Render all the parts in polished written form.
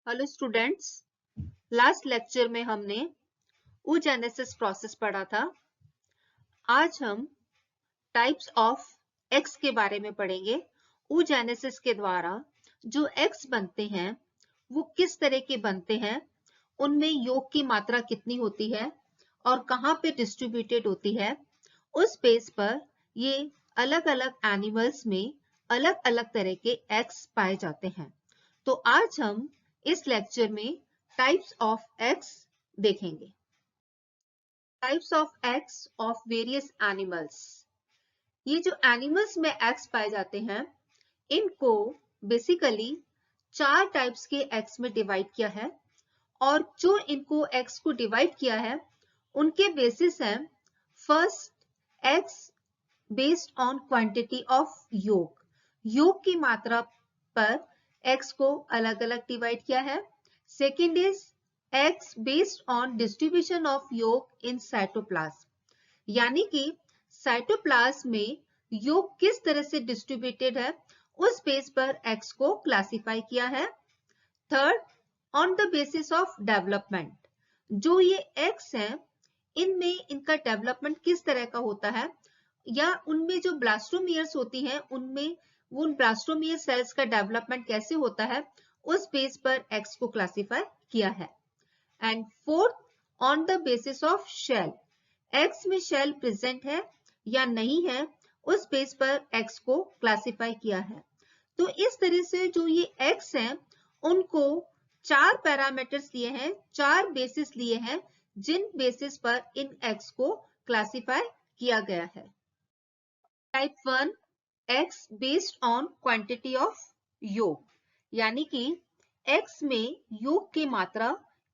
Hello students, last lecture में हमने oogenesis process पढ़ा था। आज हम टाइप्स ऑफ एग्स के बारे में पढ़ेंगे। oogenesis के द्वारा जो एग्स बनते हैं वो किस तरह के बनते हैं, उनमें योग की मात्रा कितनी होती है और कहाँ पे डिस्ट्रीब्यूटेड होती है, उस बेस पर ये अलग अलग एनिमल्स में अलग अलग तरह के एग्स पाए जाते हैं। तो आज हम इस लेक्चर में टाइप्स ऑफ एग्स देखेंगे। Types of eggs of various animals. ये जो एनिमल्स में एग्स पाए जाते हैं, इनको बेसिकली 4 टाइप्स के एग्स में डिवाइड किया है और जो इनको एग्स को डिवाइड किया है उनके बेसिस हैं। First, eggs based on quantity of योग। योग की मात्रा पर एग्स को अलग अलग डिवाइड किया है। Second is eggs based on distribution of yolk in cytoplasm, यानी कि साइटोप्लाज्म में योग किस तरह से डिस्ट्रीब्यूटेड है उस बेस पर एग्स को क्लासिफाई किया है। Third, on the basis of development, जो ये एग्स हैं इनमें इनका डेवलपमेंट किस तरह का होता है या उनमें जो ब्लास्टोमियर्स होती हैं उनमें उन ब्लास्टोमियर सेल्स का डेवलपमेंट कैसे होता है, उस बेस पर एग्स को क्लासिफाई किया है। And fourth, on the basis of shell, eggs में शेल प्रेजेंट है या नहीं है, उस बेस पर एग्स को क्लासिफाई किया है। तो इस तरह से जो ये एग्स हैं उनको 4 पैरामीटर्स लिए हैं, 4 बेसिस लिए हैं, जिन बेसिस पर इन एग्स को क्लासिफाई किया गया है। Type 1, eggs based on quantity of योग, यानी कि एग्स में योग की मात्रा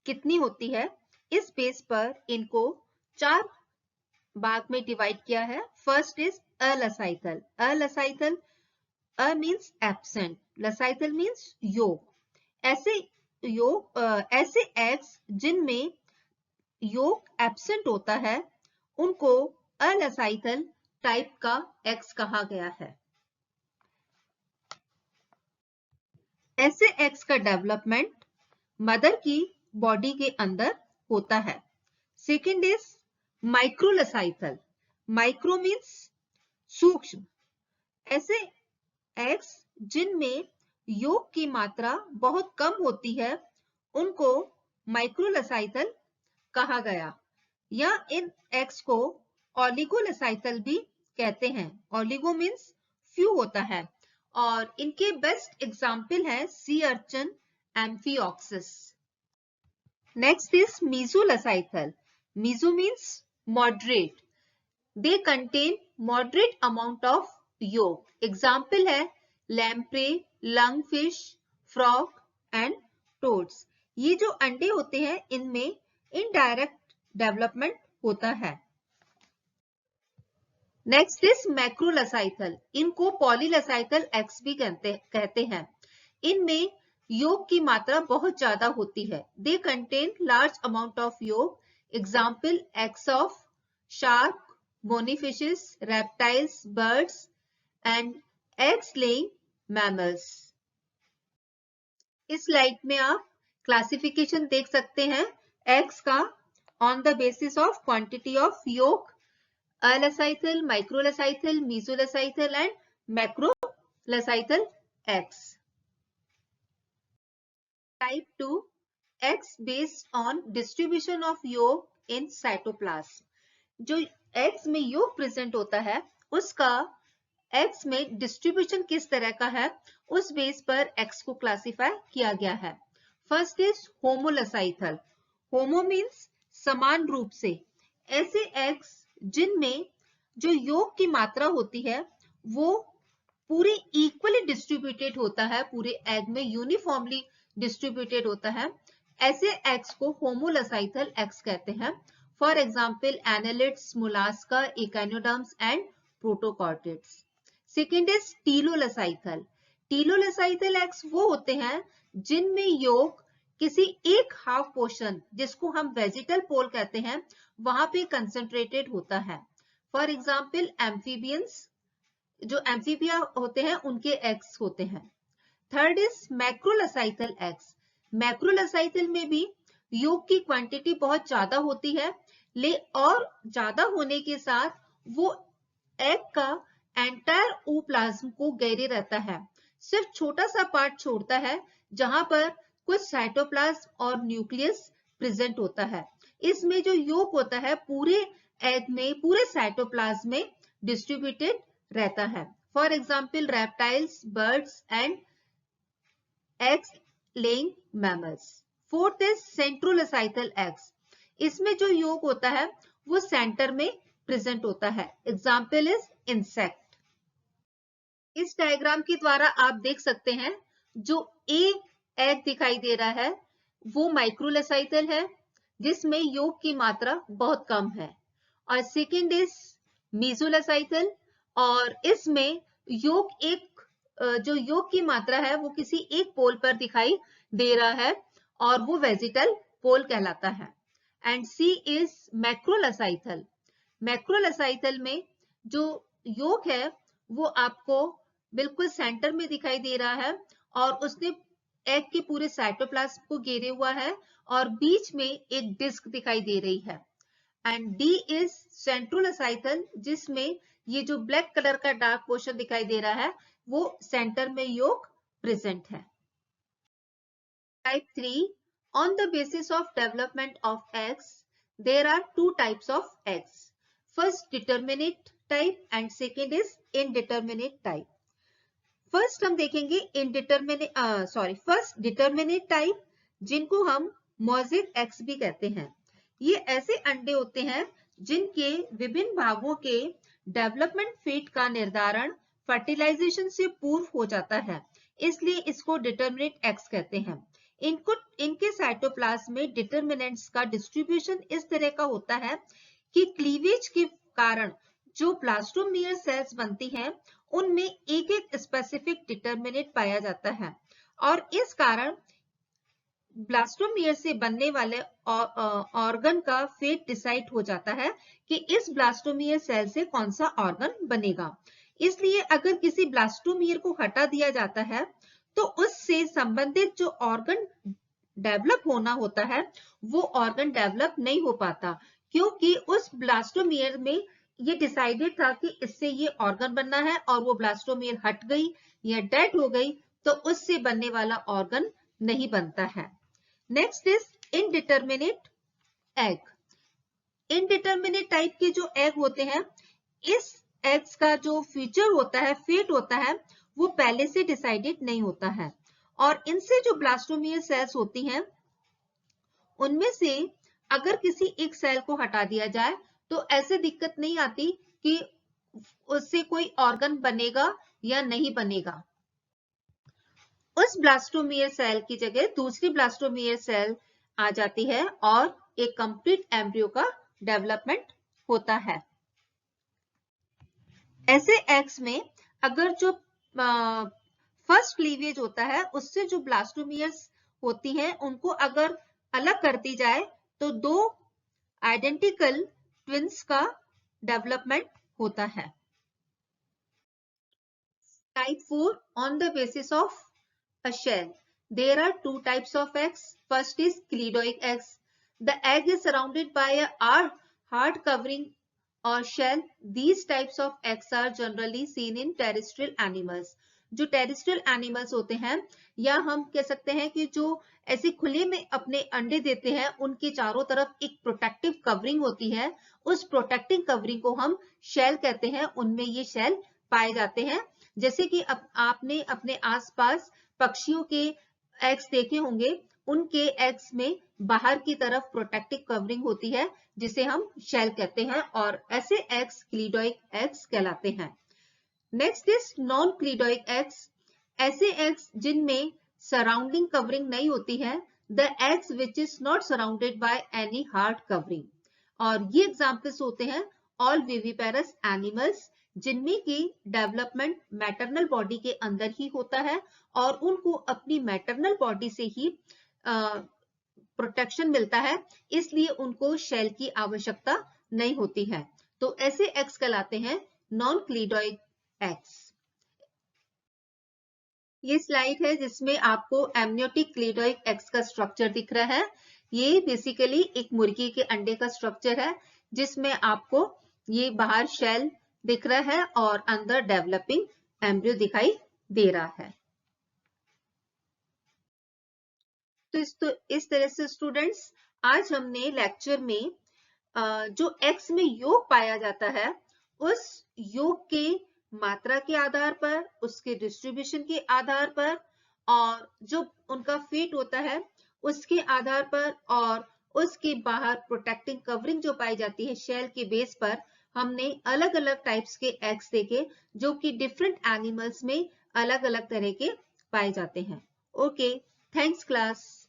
कितनी होती है, इस बेस पर इनको 4 भाग में डिवाइड किया है। First is alecithal. Alecithal, a means absent, lecithal means yolk. ऐसे एग्स जिनमें योग एब्सेंट होता है उनको अलसाइकल टाइप का एग्स कहा गया है। ऐसे एग्स का डेवलपमेंट मदर की बॉडी के अंदर होता है। Second is microlecithal. Micro means सूक्ष्म। ऐसे एग्स जिनमें योग की मात्रा बहुत कम होती है उनको माइक्रोलसाइकल कहा गया, या इन एग्स को ओलिगोलसाइकल भी कहते हैं। ओलिगो मीन्स फ्यू होता है और इनके बेस्ट एग्जाम्पल है sea urchin, amphioxus. Next is mesolecithal. Meso means moderate, they contain moderate amount of yolk. Example है lamprey, lungfish, frog and toads. ये जो अंडे होते हैं इनमें इनडायरेक्ट डेवलपमेंट होता है। Next is macrolecithal. इनको पॉलीलसाइकल एग्स भी कहते हैं। इनमें योग की मात्रा बहुत ज्यादा होती है। They contain large amount of yolk. Example eggs of shark, bony fishes, reptiles, birds and eggs laying mammals. इस स्लाइड में आप क्लासिफिकेशन देख सकते हैं एग्स का on the basis of quantity of yolk, alecithal, microlecithal, mesolecithal and macrolecithal eggs. Type 2, eggs based on distribution of yolk in cytoplasm. जो eggs में योग प्रेजेंट होता है उसका एग्स में डिस्ट्रीब्यूशन किस तरह का है, उस बेस पर एग्स को क्लासिफाई किया गया है। First is homolecithal. Homo means समान रूप से। ऐसे एग्स जिनमें जो योग की मात्रा होती है वो पूरे इक्वली डिस्ट्रीब्यूटेड होता है, पूरे एग में यूनिफॉर्मली डिस्ट्रीब्यूटेड होता है, ऐसे एग्स को होमोलसाइकल एग्स कहते हैं। For example annelids, mollusca, echinoderms and protochordates. Second is telolecithal. Telolecithal eggs वो होते हैं जिनमें योग किसी एक हाफ पोर्शन, जिसको हम वेजिटल पोल कहते हैं, वहां पे कंसंट्रेटेड होता है। फॉर एग्जाम्पल एम्फीबियंस, जो एम्फीबिया होते हैं उनके एग्स होते हैं। Third is macrolecithal eggs. Macrolecithal में भी योग की क्वांटिटी बहुत ज्यादा होती है, और ज्यादा होने के साथ वो एग का एंटायर ओप्लाज्म को घेरे रहता है, सिर्फ छोटा सा पार्ट छोड़ता है जहां पर कुछ साइटोप्लाज्म और न्यूक्लियस प्रेजेंट होता है। इसमें जो योग होता है पूरे एग में, पूरे साइटोप्लाज्म में डिस्ट्रीब्यूटेड रहता है। For example reptiles, birds and eggs laying mammals. Fourth is centrolecithal eggs. इसमें जो योग होता है वो सेंटर में प्रेजेंट होता है। Example is insect. इस डायग्राम के द्वारा आप देख सकते हैं जो एक एग दिखाई दे रहा है वो माइक्रोलासाइकल है, जिसमें योग की मात्रा बहुत कम है, और सेकेंड इज मीजोलासाइकल, और इसमें योग जो योग की मात्रा है वो किसी एक पोल पर दिखाई दे रहा है और वो वेजिटल पोल कहलाता है। And C is मैक्रोलासाइकल। मैक्रोलासाइकल में जो योग है वो आपको बिल्कुल सेंटर में दिखाई दे रहा है और उसने एग के पूरे साइटोप्लाज्म को घेरे हुआ है और बीच में एक डिस्क दिखाई दे रही है। एंड डी इज सेंट्रोलासाइकल, जिसमें ये जो ब्लैक कलर का डार्क पोर्शन दिखाई दे रहा है वो सेंटर में योग प्रेजेंट है। Type 3, on the basis of development of eggs, there are two types of eggs. First, determinate type and second is indeterminate type. First हम देखेंगे फर्स्ट डिटरमिनेट टाइप, जिनको हम मोज़ेक एग्स भी कहते हैं। ये ऐसे अंडे होते हैं जिनके विभिन्न भागों के डेवलपमेंट फेट का निर्धारण फर्टिलाइजेशन से पूर्व हो जाता है, इसलिए इसको डिटरमिनेट एग्स कहते हैं। इनके साइटोप्लाज्म में डिटरमिनेंट्स का डिस्ट्रीब्यूशन इस तरह का होता है कि क्लीवेज के कारण जो ब्लास्टोमियर सेल्स बनती हैं उनमें एक एक स्पेसिफिक डिटरमिनेंट पाया जाता है, और इस कारण ब्लास्टोमियर से बनने वाले ऑर्गन का फेट डिसाइड हो जाता है कि इस ब्लास्टोमियर सेल से कौन सा ऑर्गन बनेगा। इसलिए अगर किसी ब्लास्टोमियर को हटा दिया जाता है तो उससे संबंधित जो ऑर्गन डेवलप होना होता है वो ऑर्गन डेवलप नहीं हो पाता, क्योंकि उस ब्लास्टोमियर में ये डिसाइडेड था कि इससे ये ऑर्गन बनना है और वो ब्लास्टोमियर हट गई या डेड हो गई तो उससे बनने वाला ऑर्गन नहीं बनता है। Next is indeterminate egg. Indeterminate type के जो एग होते हैं, इस एग्स का जो फ्यूचर होता है, फेट होता है, वो पहले से डिसाइडेड नहीं होता है, और इनसे जो ब्लास्टोमियर सेल्स होती हैं उनमें से अगर किसी एक सेल को हटा दिया जाए तो ऐसे दिक्कत नहीं आती कि उससे कोई ऑर्गन बनेगा या नहीं बनेगा। उस ब्लास्टोमियर सेल की जगह दूसरी ब्लास्टोमियर सेल आ जाती है और एक कंप्लीट एम्ब्रियो का डेवलपमेंट होता है। ऐसे एग्स में अगर जो फर्स्ट क्लीवेज होता है उससे जो ब्लास्टोमियर्स होती हैं उनको अगर अलग कर दी जाए तो दो आइडेंटिकल ट्विंस का डेवलपमेंट होता है। Type 4, on the basis of a shell. There are two types of eggs. First is cleidoic eggs. The egg is surrounded by a hard covering or shell. These types of eggs are generally seen in terrestrial animals. जो terrestrial animals होते हैं, या हम कह सकते हैं कि जो ऐसे खुले में अपने अंडे देते हैं, उनके चारों तरफ एक प्रोटेक्टिव कवरिंग होती है, उस प्रोटेक्टिंग कवरिंग को हम शेल कहते हैं। उनमें ये शेल पाए जाते हैं। जैसे कि आपने अपने आसपास पक्षियों के एग्स देखे होंगे, उनके एग्स में बाहर की तरफ प्रोटेक्टिव कवरिंग होती है जिसे हम शेल कहते हैं, और ऐसे एग्स क्लीडोइक एग्स कहलाते हैं। Next is non cleidoic eggs. ऐसे एग्स जिनमें सराउंडिंग कवरिंग नहीं होती है, the eggs which is not surrounded by any hard covering, और ये एग्जांपल्स होते हैं ऑल विविपेरस एनिमल्स, जिनमें की डेवलपमेंट मैटरनल बॉडी के अंदर ही होता है और उनको अपनी मैटरनल बॉडी से ही प्रोटेक्शन मिलता है, इसलिए उनको शेल की आवश्यकता नहीं होती है। तो ऐसे एग्स कहलाते हैं नॉन क्लीडोइक एग्स। ये स्लाइड है जिसमें आपको एमनियोटिक क्लीटोइक एग्स का स्ट्रक्चर दिख रहा है। ये बेसिकली एक मुर्गी के अंडे का स्ट्रक्चर है जिसमें आपको ये बाहर शेल दिख रहा है और अंदर डेवलपिंग एम्ब्रियो दिखाई दे रहा है। तो इस तरह से स्टूडेंट्स आज हमने लेक्चर में जो एक्स में योग पाया जाता है उस योग के मात्रा के आधार पर, उसके डिस्ट्रीब्यूशन के आधार पर और जो उनका फेट होता है उसके आधार पर और उसके बाहर प्रोटेक्टिंग कवरिंग जो पाई जाती है शेल के बेस पर, हमने अलग अलग टाइप्स के एग्स देखे जो कि डिफरेंट एनिमल्स में अलग अलग तरह के पाए जाते हैं। Okay, thanks class.